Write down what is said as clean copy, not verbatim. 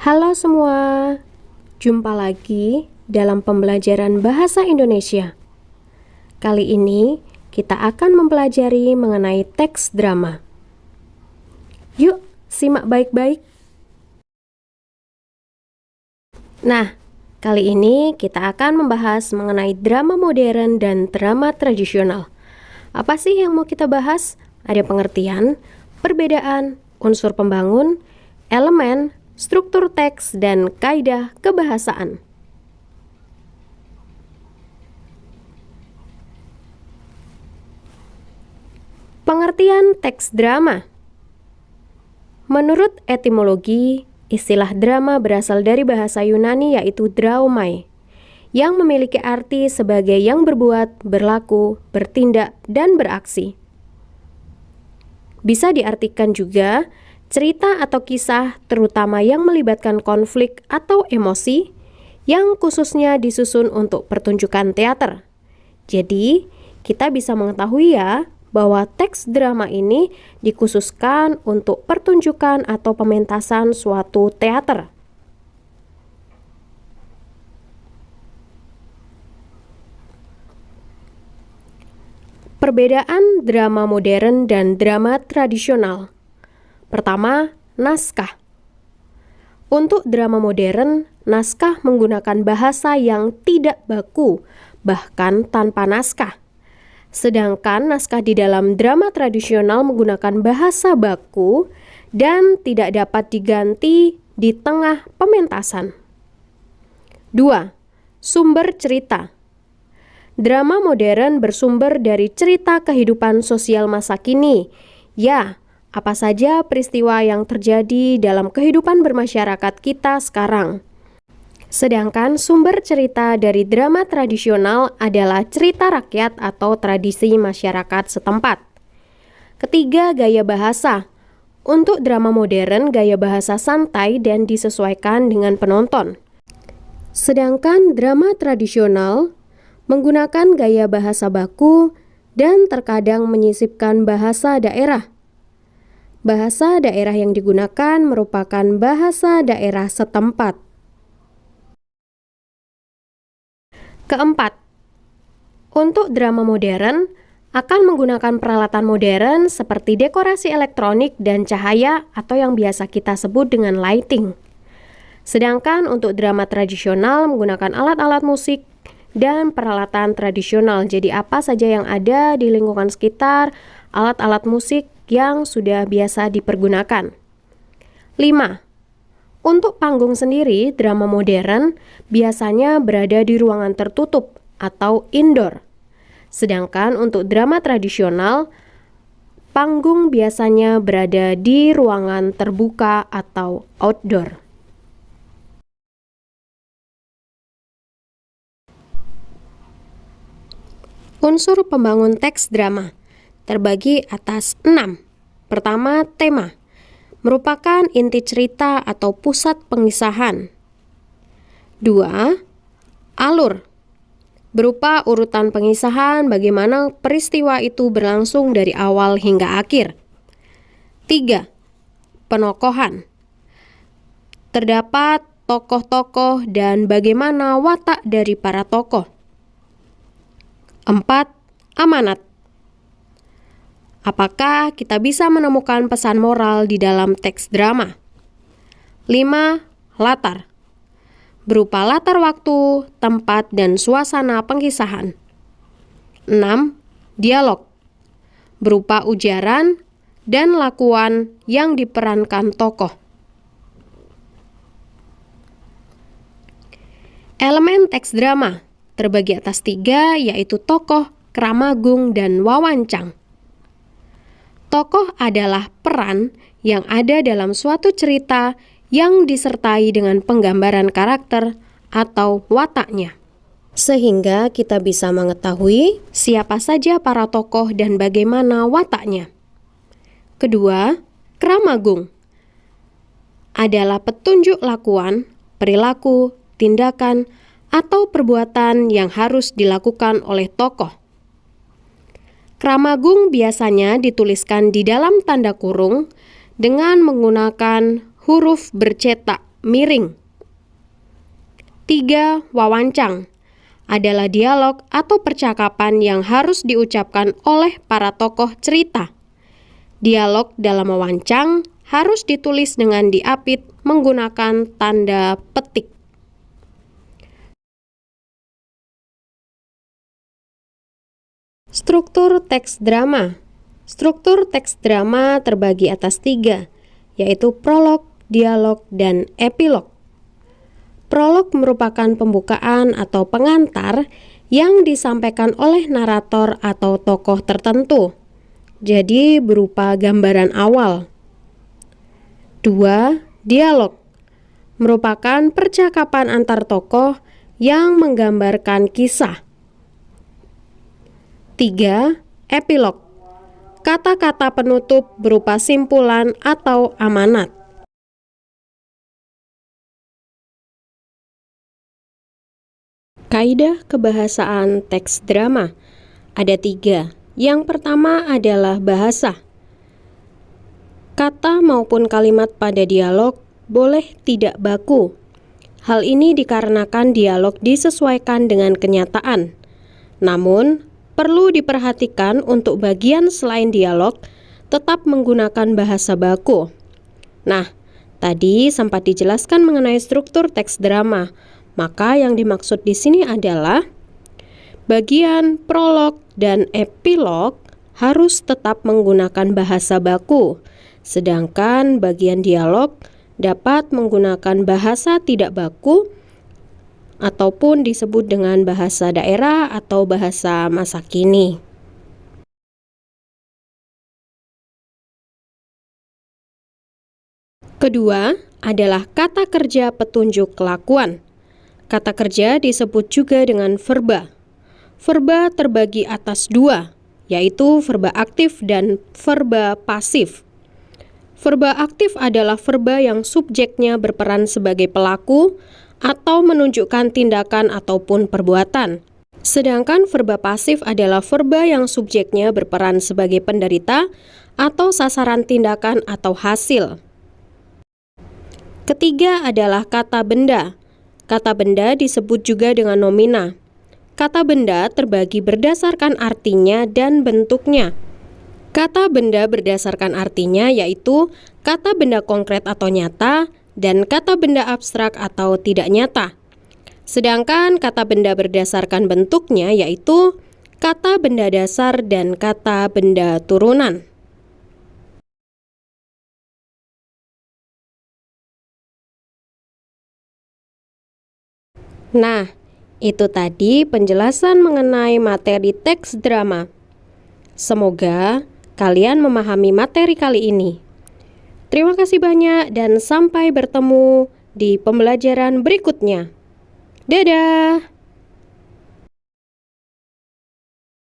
Halo semua, jumpa lagi dalam pembelajaran Bahasa Indonesia. Kali ini kita akan mempelajari mengenai teks drama. Yuk, simak baik-baik. Nah, kali ini kita akan membahas mengenai drama modern dan drama tradisional. Apa sih yang mau kita bahas? Ada pengertian, perbedaan, unsur pembangun, elemen, struktur teks, dan kaidah kebahasaan. Pengertian teks drama. Menurut etimologi, istilah drama berasal dari bahasa Yunani yaitu draomai, yang memiliki arti sebagai yang berbuat, berlaku, bertindak, dan beraksi. Bisa diartikan juga cerita atau kisah terutama yang melibatkan konflik atau emosi yang khususnya disusun untuk pertunjukan teater. Jadi, kita bisa mengetahui ya bahwa teks drama ini dikhususkan untuk pertunjukan atau pementasan suatu teater. Perbedaan drama modern dan drama tradisional. Pertama, naskah. Untuk drama modern, naskah menggunakan bahasa yang tidak baku, bahkan tanpa naskah. Sedangkan naskah di dalam drama tradisional menggunakan bahasa baku dan tidak dapat diganti di tengah pementasan. 2. Sumber cerita. Drama modern bersumber dari cerita kehidupan sosial masa kini. Ya, apa saja peristiwa yang terjadi dalam kehidupan bermasyarakat kita sekarang. Sedangkan sumber cerita dari drama tradisional adalah cerita rakyat atau tradisi masyarakat setempat. Ketiga, gaya bahasa. Untuk drama modern, gaya bahasa santai dan disesuaikan dengan penonton. Sedangkan drama tradisional menggunakan gaya bahasa baku dan terkadang menyisipkan bahasa daerah. Bahasa daerah yang digunakan merupakan bahasa daerah setempat. Keempat, untuk drama modern akan menggunakan peralatan modern seperti dekorasi elektronik dan cahaya atau yang biasa kita sebut dengan lighting. Sedangkan untuk drama tradisional menggunakan alat-alat musik dan peralatan tradisional. Jadi apa saja yang ada di lingkungan sekitar, alat-alat musik yang sudah biasa dipergunakan. 5. Untuk panggung sendiri, drama modern biasanya berada di ruangan tertutup atau indoor. Sedangkan untuk drama tradisional, panggung biasanya berada di ruangan terbuka atau outdoor. Unsur pembangun teks drama terbagi atas 6. Pertama, tema. Merupakan inti cerita atau pusat pengisahan. 2. Alur. Berupa urutan pengisahan bagaimana peristiwa itu berlangsung dari awal hingga akhir. 3. Penokohan. Terdapat tokoh-tokoh dan bagaimana watak dari para tokoh. 4. Amanat. Apakah kita bisa menemukan pesan moral di dalam teks drama? 5. Latar. Berupa latar waktu, tempat, dan suasana pengisahan. 6. Dialog. Berupa ujaran dan lakuan yang diperankan tokoh. Elemen teks drama terbagi atas 3, yaitu tokoh, kramagung, dan wawancang. Tokoh adalah peran yang ada dalam suatu cerita yang disertai dengan penggambaran karakter atau wataknya. Sehingga kita bisa mengetahui siapa saja para tokoh dan bagaimana wataknya. Kedua, kramagung adalah petunjuk lakuan, perilaku, tindakan, atau perbuatan yang harus dilakukan oleh tokoh. Kramagung biasanya dituliskan di dalam tanda kurung dengan menggunakan huruf bercetak miring. 3. Wawancang adalah dialog atau percakapan yang harus diucapkan oleh para tokoh cerita. Dialog dalam wawancang harus ditulis dengan diapit menggunakan tanda petik. Struktur teks drama. Struktur teks drama terbagi atas 3, yaitu prolog, dialog, dan epilog. Prolog merupakan pembukaan atau pengantar yang disampaikan oleh narator atau tokoh tertentu, jadi berupa gambaran awal. 2. Dialog merupakan percakapan antar tokoh yang menggambarkan kisah. 3. Epilog, kata-kata penutup berupa simpulan atau amanat. Kaidah kebahasaan teks drama ada 3. Yang pertama adalah bahasa. Kata maupun kalimat pada dialog boleh tidak baku. Hal ini dikarenakan dialog disesuaikan dengan kenyataan. Namun, perlu diperhatikan untuk bagian selain dialog tetap menggunakan bahasa baku. Nah, tadi sempat dijelaskan mengenai struktur teks drama. Maka yang dimaksud di sini adalah bagian prolog dan epilog harus tetap menggunakan bahasa baku, sedangkan bagian dialog dapat menggunakan bahasa tidak baku ataupun disebut dengan bahasa daerah atau bahasa masa kini. Kedua adalah kata kerja petunjuk kelakuan. Kata kerja disebut juga dengan verba. Verba terbagi atas 2, yaitu verba aktif dan verba pasif. Verba aktif adalah verba yang subjeknya berperan sebagai pelaku atau menunjukkan tindakan ataupun perbuatan. Sedangkan verba pasif adalah verba yang subjeknya berperan sebagai penderita atau sasaran tindakan atau hasil. Ketiga adalah kata benda. Kata benda disebut juga dengan nomina. Kata benda terbagi berdasarkan artinya dan bentuknya. Kata benda berdasarkan artinya yaitu kata benda konkret atau nyata dan kata benda abstrak atau tidak nyata. Sedangkan kata benda berdasarkan bentuknya yaitu kata benda dasar dan kata benda turunan. Nah, itu tadi penjelasan mengenai materi teks drama. Semoga kalian memahami materi kali ini. Terima kasih banyak dan sampai bertemu di pembelajaran berikutnya. Dadah!